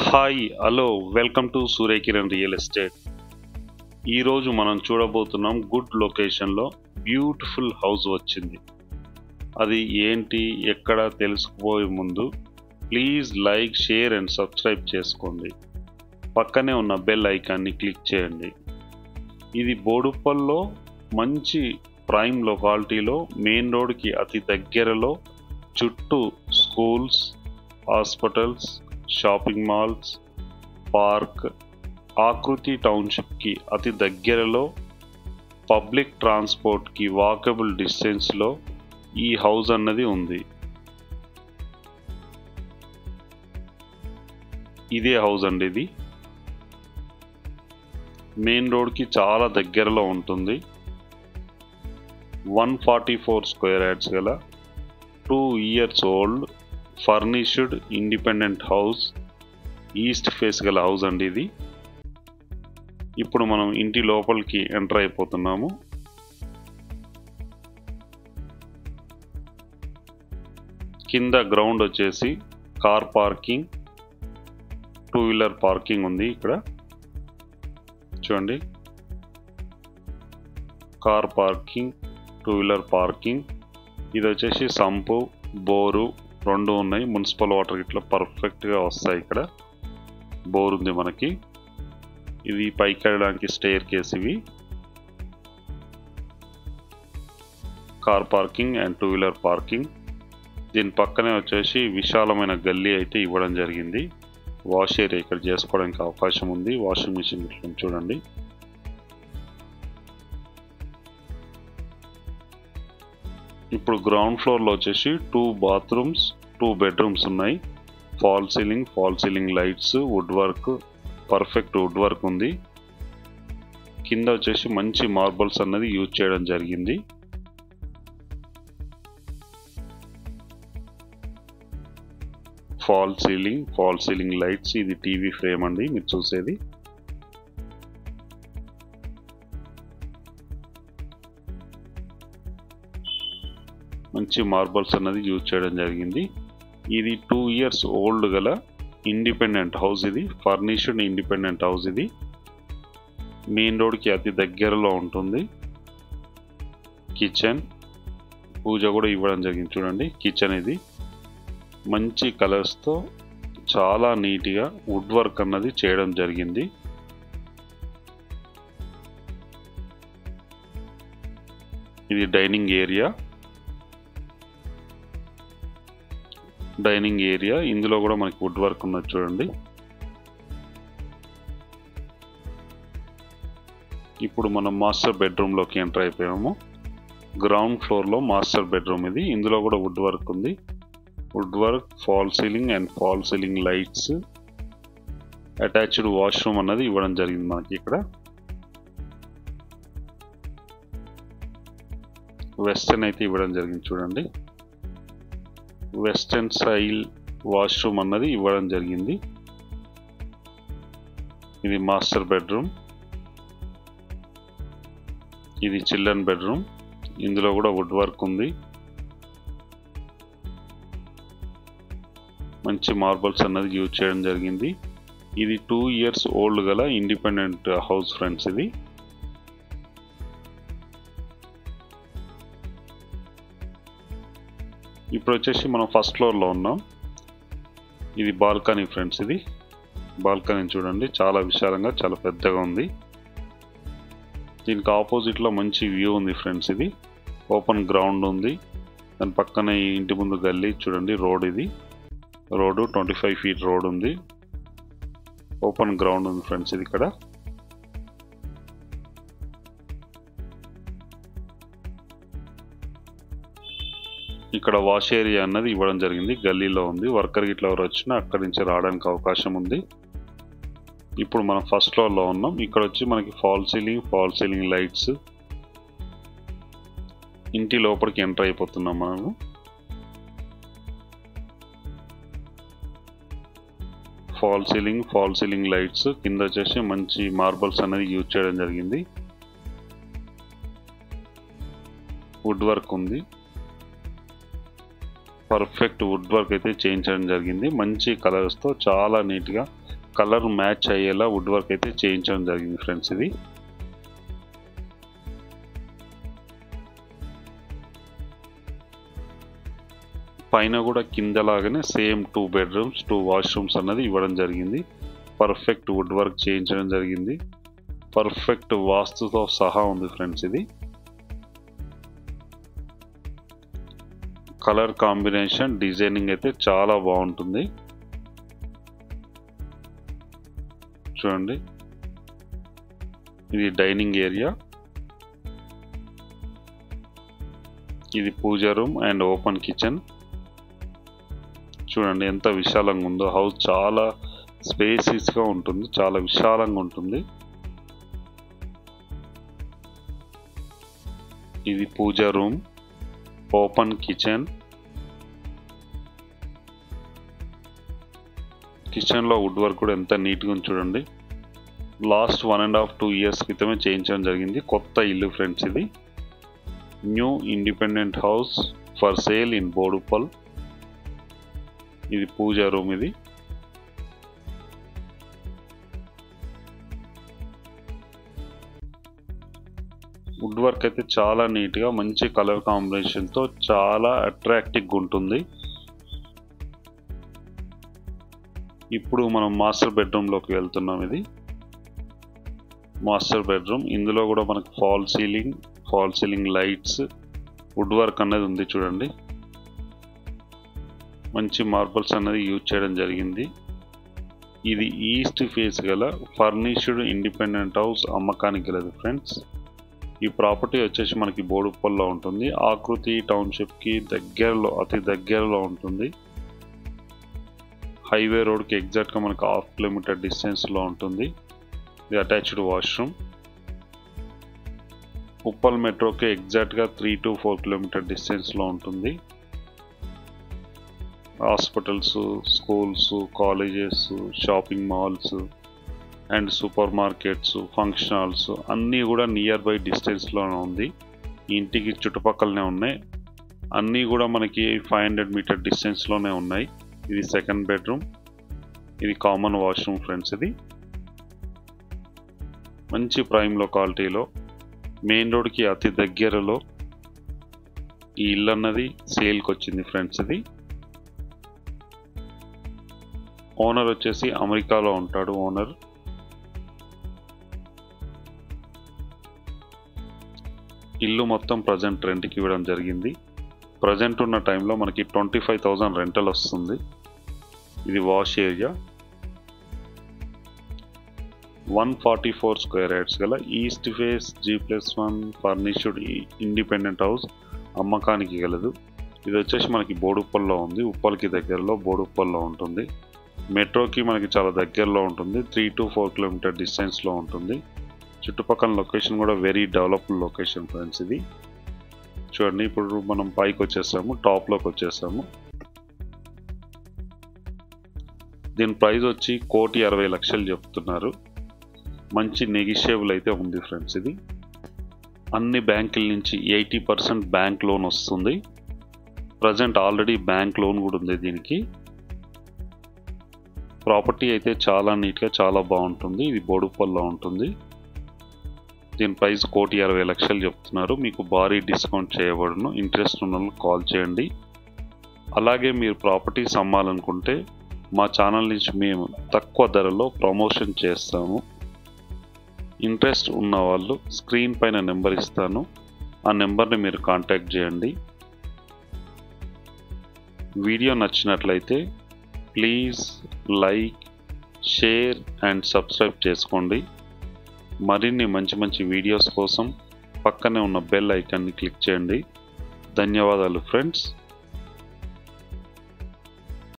Hi hello welcome to Surya Kiran real estate. ఈరోజు మనం చూడబోతున్నాం గుడ్ లొకేషన్లో బ్యూటిఫుల్ హౌస్ వచ్చింది. అది ఏంటి ఎక్కడ తెలుసుకోబోయే ముందు please like share and subscribe చేసుకోండి. పక్కనే ఉన్న బెల్ ఐకాన్ని క్లిక్ చేయండి. ఇది బోడుప్పల్లో మంచి ప్రైమ్ లొకాలిటీలో మెయిన్ రోడ్కి అతి దగ్గరలో, చుట్టూ schools, hospitals, shopping malls, park, ఆకృతి టౌన్షిప్కి అతి దగ్గరలో, పబ్లిక్ ట్రాన్స్పోర్ట్కి వాకబుల్ డిస్టెన్స్లో ఈ హౌస్ అన్నది ఉంది. ఇదే హౌస్ అండి. ఇది మెయిన్ రోడ్కి చాలా దగ్గరలో ఉంటుంది. 144 స్క్వేర్ యార్డ్స్ గల 2 years old furnished independent house, east face గల హౌస్ అండి ఇది. ఇప్పుడు మనం ఇంటి లోపలికి ఎంటర్ అయిపోతున్నాము. కింద గ్రౌండ్ వచ్చేసి కార్ పార్కింగ్, 2 wheeler పార్కింగ్ ఉంది. ఇక్కడ చూడండి, కార్ పార్కింగ్, 2 wheeler పార్కింగ్. ఇది వచ్చేసి సంపు, బోరు రెండు ఉన్నాయి. మున్సిపల్ వాటర్ ఇట్లా పర్ఫెక్ట్గా వస్తాయి. ఇక్కడ బోర్ ఉంది మనకి. ఇది పైకి వెళ్ళడానికి స్టేర్ కేస్. ఇవి car parking and 2 wheeler parking. దీని పక్కనే వచ్చేసి విశాలమైన గల్లీ అయితే ఇవ్వడం జరిగింది. వాష్ ఏరియా ఇక్కడ చేసుకోవడానికి అవకాశం ఉంది. వాషింగ్ మిషన్ ఇట్లా చూడండి. ఇప్పుడు గ్రౌండ్ ఫ్లోర్లో వచ్చేసి 2 bathrooms, 2 bedrooms ఉన్నాయి. Fall ceiling lights, wood work, perfect wood work ఉంది. కింద వచ్చేసి మంచి మార్బల్స్ అన్నది యూజ్ చేయడం జరిగింది. Fall ceiling lights. ఇది టీవీ ఫ్రేమ్ అండి మీరు చూసేది. మంచి మార్బల్స్ అన్నది యూజ్ చేయడం జరిగింది. ఇది 2 years ఓల్డ్ గల ఇండిపెండెంట్ హౌస్. ఇది ఫర్నిష్డ్ ఇండిపెండెంట్ హౌస్. ఇది మెయిన్ రోడ్కి అతి దగ్గరలో ఉంటుంది. కిచెన్, పూజ కూడా ఇవ్వడం జరిగింది. చూడండి కిచెన్. ఇది మంచి కలర్స్తో చాలా నీట్గా వుడ్ వర్క్ అన్నది చేయడం జరిగింది. ఇది డైనింగ్ ఏరియా. ఇందులో కూడా మనకి వుడ్ వర్క్ ఉన్నది చూడండి. ఇప్పుడు మనం మాస్టర్ బెడ్రూమ్లోకి ఎంటర్ అయిపోయాము. గ్రౌండ్ ఫ్లోర్లో మాస్టర్ బెడ్రూమ్ ఇది. ఇందులో కూడా వుడ్ వర్క్ ఉంది. Wood work, fall ceiling lights, attached washroom అన్నది ఇవ్వడం జరిగింది మనకి. ఇక్కడ వెస్టర్న్ అయితే ఇవ్వడం జరిగింది చూడండి. వెస్టర్న్ స్టైల్ వాష్రూమ్ అన్నది ఇవ్వడం జరిగింది. ఇది మాస్టర్ బెడ్రూమ్. ఇది చిల్డ్రన్ బెడ్రూమ్. ఇందులో కూడా వుడ్ వర్క్ ఉంది. మంచి మార్బల్స్ అన్నది యూజ్ చేయడం జరిగింది. ఇది 2 years ఓల్డ్ గల ఇండిపెండెంట్ హౌస్ ఫ్రెండ్స్. ఇది ఇప్పుడు వచ్చేసి మనం ఫస్ట్ ఫ్లోర్లో ఉన్నాం. ఇది బాల్కనీ ఫ్రెండ్స్. ఇది బాల్కనీ చూడండి, చాలా విశాలంగా చాలా పెద్దగా ఉంది. దీనికి ఆపోజిట్లో మంచి వ్యూ ఉంది ఫ్రెండ్స్. ఇది ఓపెన్ గ్రౌండ్ ఉంది. దాని పక్కన ఈ ఇంటి ముందు గల్లీ చూడండి. రోడ్, ఇది రోడ్డు 25 feet రోడ్ ఉంది. ఓపెన్ గ్రౌండ్ ఉంది ఫ్రెండ్స్. ఇది ఇక్కడ వాష్ ఏరియా అన్నది ఇవ్వడం జరిగింది. గల్లీలో ఉంది. వర్కర్ గిట్ల ఎవరు వచ్చినా అక్కడి నుంచి రావడానికి అవకాశం ఉంది. ఇప్పుడు మనం ఫస్ట్ ఫ్లోర్లో ఉన్నాం. ఇక్కడ వచ్చి మనకి ఫాల్ సీలింగ్ లైట్స్. ఇంటి లోపలికి ఎంటర్ అయిపోతున్నాం మనము. Fall ceiling lights. కింద వచ్చేసి మంచి మార్బల్స్ అనేది యూజ్ చేయడం జరిగింది. వుడ్ వర్క్ ఉంది. పర్ఫెక్ట్ వుడ్ వర్క్ అయితే చేయించడం జరిగింది. మంచి కలర్స్తో చాలా నీట్గా కలర్ మ్యాచ్ అయ్యేలా వుడ్ వర్క్ అయితే చేయించడం జరిగింది ఫ్రెండ్స్. ఇది పైన కూడా కిందలాగానే సేమ్ 2 బెడ్రూమ్స్ 2 వాష్రూమ్స్ అన్నది ఇవ్వడం జరిగింది. పర్ఫెక్ట్ వుడ్ వర్క్ చేయించడం జరిగింది. పర్ఫెక్ట్ వాస్తుతో సహా ఉంది ఫ్రెండ్స్. ఇది కలర్ కాంబినేషన్ డిజైనింగ్ అయితే చాలా బాగుంటుంది. చూడండి, ఇది డైనింగ్ ఏరియా, ఇది పూజా రూమ్ అండ్ ఓపెన్ కిచెన్. చూడండి ఎంత విశాలంగా ఉందో. హౌస్ చాలా స్పేసియస్గా ఉంటుంది, చాలా విశాలంగా ఉంటుంది. ఇది పూజా రూమ్, ఓపెన్ కిచెన్. కిచెన్లో వుడ్ వర్క్ కూడా ఎంత నీట్గా ఉంది చూడండి. లాస్ట్ 1.5-2 years క్రితమే చేయించడం జరిగింది. కొత్త ఇల్లు ఫ్రెండ్స్. ఇది new independent house for sale in Boduppal. ఇది పూజా రూమ్. ఇది వుడ్ వర్క్ అయితే చాలా నీట్గా మంచి కలర్ కాంబినేషన్తో చాలా అట్రాక్టివ్గా ఉంటుంది. ఇప్పుడు మనం మాస్టర్ బెడ్రూమ్లోకి వెళ్తున్నాం. ఇది మాస్టర్ బెడ్రూమ్. ఇందులో కూడా మనకు fall ceiling lights, wood work అనేది ఉంది చూడండి. మంచి మార్బల్స్ అనేది యూజ్ చేయడం జరిగింది. ఇది ఈస్ట్ ఫేస్ గల ఫర్నిష్డ్ ఇండిపెండెంట్ హౌస్ అమ్మకానికి గలదు ఫ్రెండ్స్. ఈ ప్రాపర్టీ వచ్చేసి మనకి బోడుప్పల్లో ఉంటుంది. ఆకృతి టౌన్షిప్కి దగ్గరలో, అతి దగ్గరలో ఉంటుంది. హైవే రోడ్కి ఎగ్జాక్ట్గా మనకు 1/2 kilometer డిస్టెన్స్లో ఉంటుంది. ఇది అటాచ్డ్ వాష్రూమ్. ఉప్పల్ మెట్రోకి ఎగ్జాక్ట్గా 3 to 4 kilometer డిస్టెన్స్లో ఉంటుంది. Hospitals, schools, colleges, shopping malls and super markets, function halls అన్నీ కూడా నియర్ బై డిస్టెన్స్లోనే ఉంది. ఈ ఇంటికి చుట్టుపక్కలనే ఉన్నాయి. అన్నీ కూడా మనకి 500 meter డిస్టెన్స్లోనే ఉన్నాయి. ఇది సెకండ్ బెడ్రూమ్. ఇది కామన్ వాష్రూమ్ ఫ్రెండ్స్. ఇది మంచి ప్రైమ్ లొకాలిటీలో మెయిన్ రోడ్కి అతి దగ్గరలో ఈ ఇల్లు అన్నది సేల్కి వచ్చింది ఫ్రెండ్స్. ఇది ఓనర్ వచ్చేసి అమెరికాలో ఉంటాడు. ఓనర్ ఇల్లు మొత్తం ప్రజెంట్ రెంట్కి ఇవ్వడం జరిగింది. ప్రజెంట్ ఉన్న టైంలో మనకి 25,000 రెంటల్ వస్తుంది. ఇది వాష్ ఏరియా. 144 square yards గల east face G+1 furnished independent house అమ్మకానికి గలదు. ఇది వచ్చేసి మనకి బోడుప్పల్లో ఉంది. ఉప్పల్కి దగ్గరలో బోడుప్పల్లో ఉంటుంది. మెట్రోకి మనకి చాలా దగ్గరలో ఉంటుంది. 3 to 4 kilometer డిస్టెన్స్లో ఉంటుంది. చుట్టుపక్కల లొకేషన్ కూడా వెరీ డెవలప్డ్ లొకేషన్ ఫ్రెండ్స్. ఇది చూడండి, ఇప్పుడు మనం పైకి వచ్చేసాము, టాప్లోకి వచ్చేసాము. దీని ప్రైస్ వచ్చి 1,60,00,000 చెప్తున్నారు. మంచి నెగిషియబుల్ అయితే ఉంది ఫ్రెండ్స్. ఇది అన్ని బ్యాంకుల నుంచి 80% బ్యాంక్ లోన్ వస్తుంది. ప్రజెంట్ ఆల్రెడీ బ్యాంక్ లోన్ కూడా ఉంది దీనికి. ప్రాపర్టీ అయితే చాలా నీట్గా చాలా బాగుంటుంది. ఇది బోడుప్పల్లో ఉంటుంది. దీని ప్రైస్ 1,60,00,000 చెప్తున్నారు. మీకు భారీ డిస్కౌంట్ చేయబడును. ఇంట్రెస్ట్ ఉన్న వాళ్ళు కాల్ చేయండి. అలాగే మీరు ప్రాపర్టీస్ అమ్మాలనుకుంటే మా ఛానల్ నుంచి మేము తక్కువ ధరలో ప్రమోషన్ చేస్తాము. ఇంట్రెస్ట్ ఉన్న వాళ్ళు స్క్రీన్ పైన నెంబర్ ఇస్తాను, ఆ నెంబర్ని మీరు కాంటాక్ట్ చేయండి. వీడియో నచ్చినట్లయితే please like, share and subscribe చేసుకోండి. మరిన్ని మంచి మంచి వీడియోస్ కోసం పక్కనే ఉన్న బెల్ ఐకాన్ని క్లిక్ చేయండి. ధన్యవాదాలు ఫ్రెండ్స్.